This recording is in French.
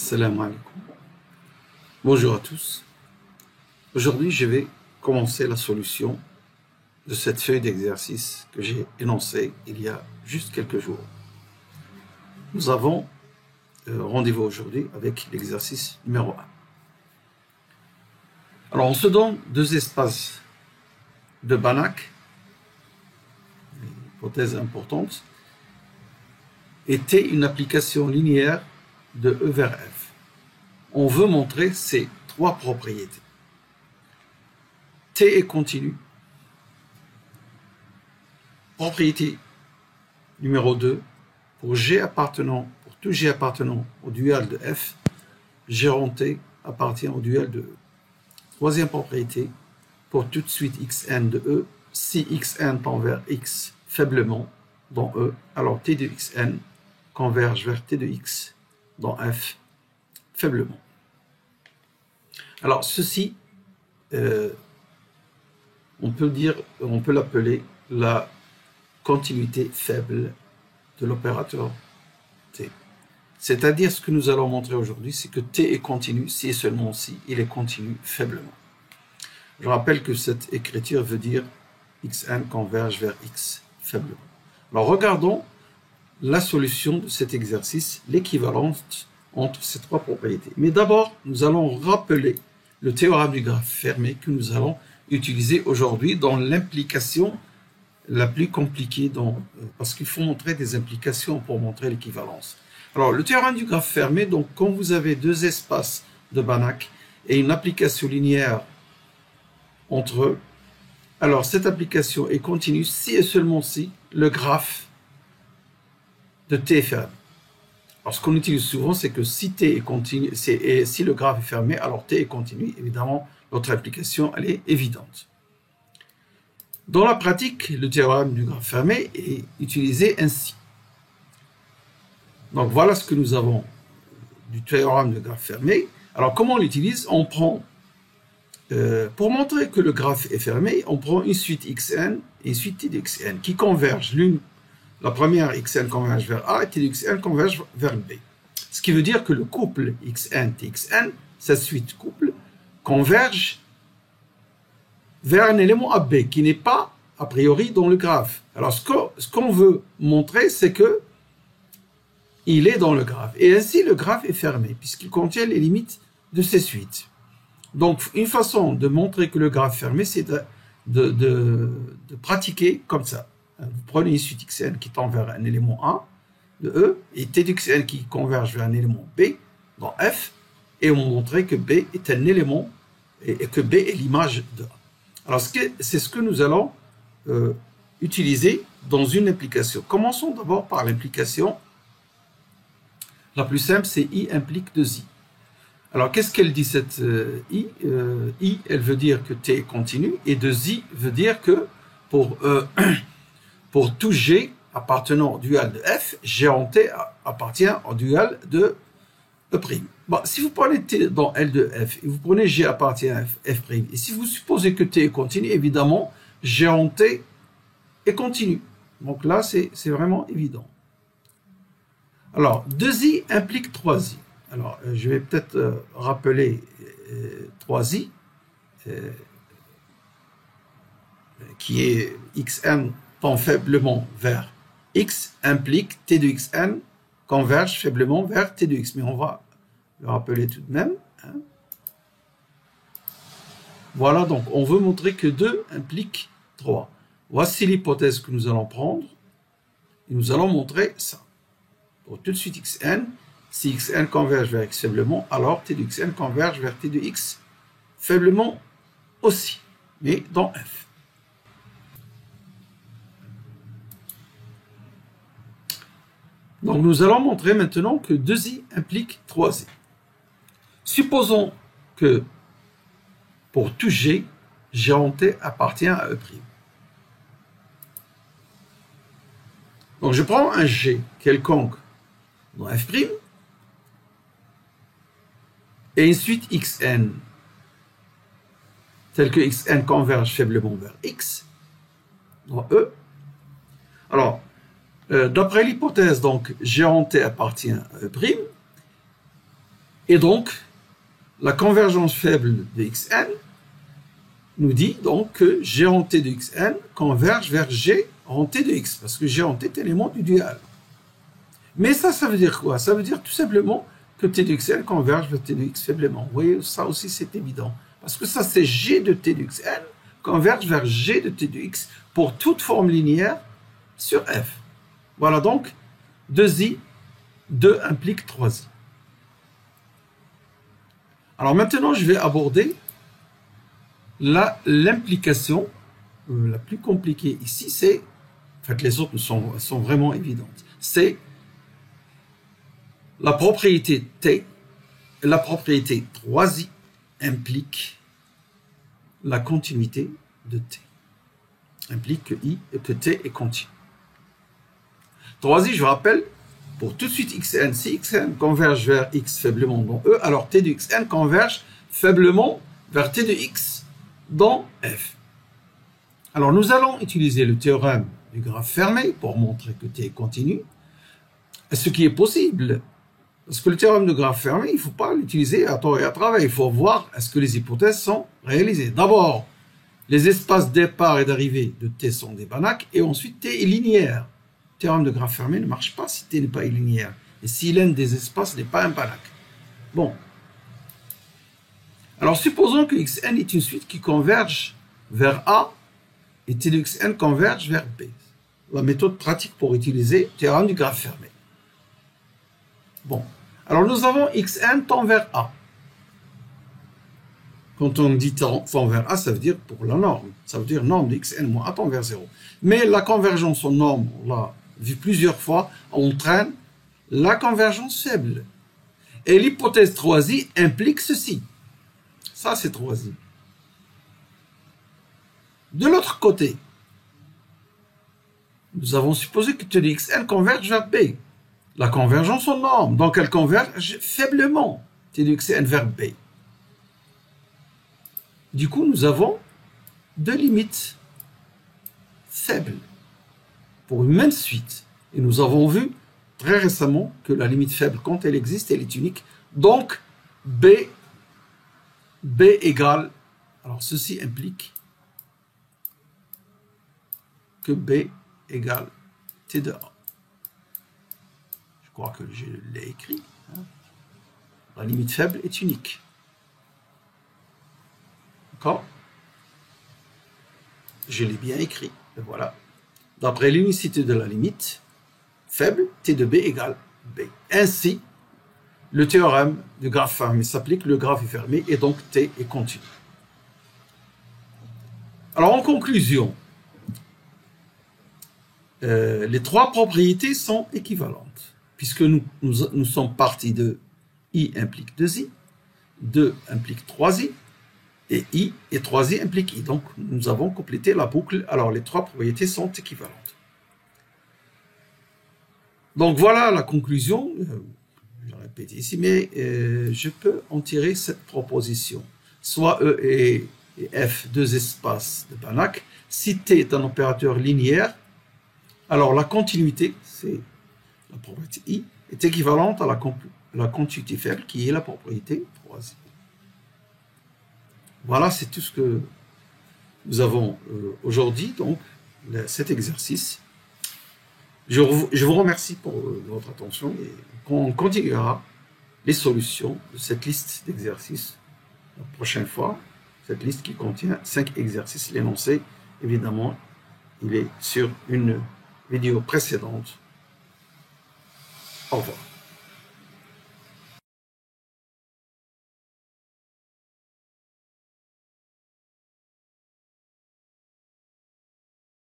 Salam alaikum. Bonjour à tous. Aujourd'hui, je vais commencer la solution de cette feuille d'exercice que j'ai énoncée il y a juste quelques jours. Nous avons rendez-vous aujourd'hui avec l'exercice numéro 1. Alors, on se donne deux espaces de Banach, une hypothèse importante, et T une application linéaire de E vers F. On veut montrer ces trois propriétés. T est continu. Propriété numéro 2, pour tout G appartenant au dual de F, G rond T appartient au dual de E. Troisième propriété, pour toute suite xn de E, si xn tend vers x faiblement dans E, alors T de xn converge vers T de x dans F faiblement. Alors ceci, on peut l'appeler la continuité faible de l'opérateur T. C'est-à-dire, ce que nous allons montrer aujourd'hui, c'est que T est continu si et seulement si il est continu faiblement. Je rappelle que cette écriture veut dire xn converge vers x faiblement. Alors regardons la solution de cet exercice, l'équivalence entre ces trois propriétés. Mais d'abord, nous allons rappeler le théorème du graphe fermé que nous allons utiliser aujourd'hui dans l'implication la plus compliquée, parce qu'il faut montrer des implications pour montrer l'équivalence. Alors, le théorème du graphe fermé, donc quand vous avez deux espaces de Banach et une application linéaire entre eux, alors cette application est continue si et seulement si le graphe de T est fermé. Alors, ce qu'on utilise souvent, c'est que si T est continu, si le graphe est fermé, alors T est continu. Évidemment, notre application, elle est évidente. Dans la pratique, le théorème du graphe fermé est utilisé ainsi. Donc, voilà ce que nous avons du théorème du graphe fermé. Alors, comment on l'utilise? On prend, pour montrer que le graphe est fermé, on prend une suite xn et une suite t de xn qui convergent l'une. La première xn converge vers A et t de xn converge vers B. Ce qui veut dire que le couple xn, txn, cette suite couple, converge vers un élément AB qui n'est pas a priori dans le graphe. Alors ce qu'on veut montrer, c'est que il est dans le graphe. Et ainsi, le graphe est fermé puisqu'il contient les limites de ces suites. Donc, une façon de montrer que le graphe est fermé, c'est de pratiquer comme ça. Vous prenez une suite xn qui tend vers un élément A de E et t de xn qui converge vers un élément B dans F, et on montrait que B est un élément et que B est l'image de A. Alors c'est ce que nous allons utiliser dans une implication. Commençons d'abord par l'implication la plus simple, c'est I implique 2I. Alors qu'est-ce qu'elle dit cette I? I, elle veut dire que T est continu, et 2I veut dire que pour tout G appartenant au dual de F, G en T appartient au dual de E'. Bon, si vous prenez T dans L de F et vous prenez G appartient à F', et si vous supposez que T est continu, évidemment, G en T est continu. Donc là, c'est vraiment évident. Alors, 2I implique 3I. Alors, je vais peut-être rappeler 3I, qui est xn tend faiblement vers x, implique t de xn converge faiblement vers t de x. Mais on va le rappeler tout de même. Voilà, donc on veut montrer que 2 implique 3. Voici l'hypothèse que nous allons prendre. Et nous allons montrer ça. Pour tout de suite xn, si xn converge vers x faiblement, alors t de xn converge vers t de x faiblement aussi, mais dans F. Donc nous allons montrer maintenant que 2i implique 3i. Supposons que pour tout G, G en T appartient à E'. Donc je prends un G quelconque dans F', et une suite xn, telle que xn converge faiblement vers x, dans E. Alors, d'après l'hypothèse, donc, G en T appartient à E', Et donc, la convergence faible de xn nous dit donc que g en t de xn converge vers g en t de x, parce que g en t est élément du dual. Mais ça veut dire quoi? Ça veut dire tout simplement que t de xn converge vers t de x faiblement. Vous voyez, ça aussi c'est évident. Parce que ça c'est g de t de xn converge vers g de t de x pour toute forme linéaire sur f. Voilà donc 2i, 2 implique 3i. Alors maintenant, je vais aborder l'implication la plus compliquée ici, c'est, en fait les autres sont vraiment évidentes, c'est la propriété T, la propriété 3i implique la continuité de T, implique que I et que T est continu. 3i, je vous rappelle, pour tout de suite xn, si xn converge vers x faiblement dans E, alors t de xn converge faiblement vers t de x dans f. Alors nous allons utiliser le théorème du graphe fermé pour montrer que t est continu, ce qui est possible. Parce que le théorème de graphe fermé, il ne faut pas l'utiliser à tort et à travers. Il faut voir est-ce que les hypothèses sont réalisées. D'abord, les espaces départ et d'arrivée de t sont des Banach, et ensuite t est linéaire. Le théorème de graphe fermé ne marche pas si t n'est pas linéaire. Et si l'un des espaces n'est pas un Banach. Bon. Alors supposons que xn est une suite qui converge vers A et t de xn converge vers B. La méthode pratique pour utiliser le théorème du graphe fermé. Bon. Alors nous avons xn tend vers A. Quand on dit tend vers A, ça veut dire pour la norme. Ça veut dire norme de xn moins A tend vers 0. Mais la convergence en norme, on l'a vu plusieurs fois, entraîne la convergence faible. Et l'hypothèse 3i implique ceci. Ça, c'est 3i. De l'autre côté, nous avons supposé que t de xn converge vers B. La convergence en norme, donc elle converge faiblement, t de xn vers B. Du coup, nous avons deux limites faibles pour une même suite. Et nous avons vu très récemment que la limite faible, quand elle existe, elle est unique. Donc, B égale, alors ceci implique que B égale T de A. Je crois que je l'ai écrit. Hein. La limite faible est unique. D'accord? Je l'ai bien écrit. Et voilà. D'après l'unicité de la limite faible, T de B égale B. Ainsi, le théorème du graphe fermé s'applique, le graphe est fermé et donc T est continu. Alors en conclusion, les trois propriétés sont équivalentes, puisque nous sommes partis de I implique 2i, 2 implique 3i, et I et 3i implique I. Donc nous avons complété la boucle, alors les trois propriétés sont équivalentes. Donc voilà la conclusion, je l'ai répété ici, mais je peux en tirer cette proposition. Soit E et F, deux espaces de Banach, si T est un opérateur linéaire, alors la continuité, c'est la propriété I, est équivalente à la continuité faible qui est la propriété 3i. Voilà, c'est tout ce que nous avons aujourd'hui, donc cet exercice. Je vous remercie pour votre attention et on continuera les solutions de cette liste d'exercices la prochaine fois. Cette liste qui contient 5 exercices. L'énoncé, évidemment, il est sur une vidéo précédente. Au revoir.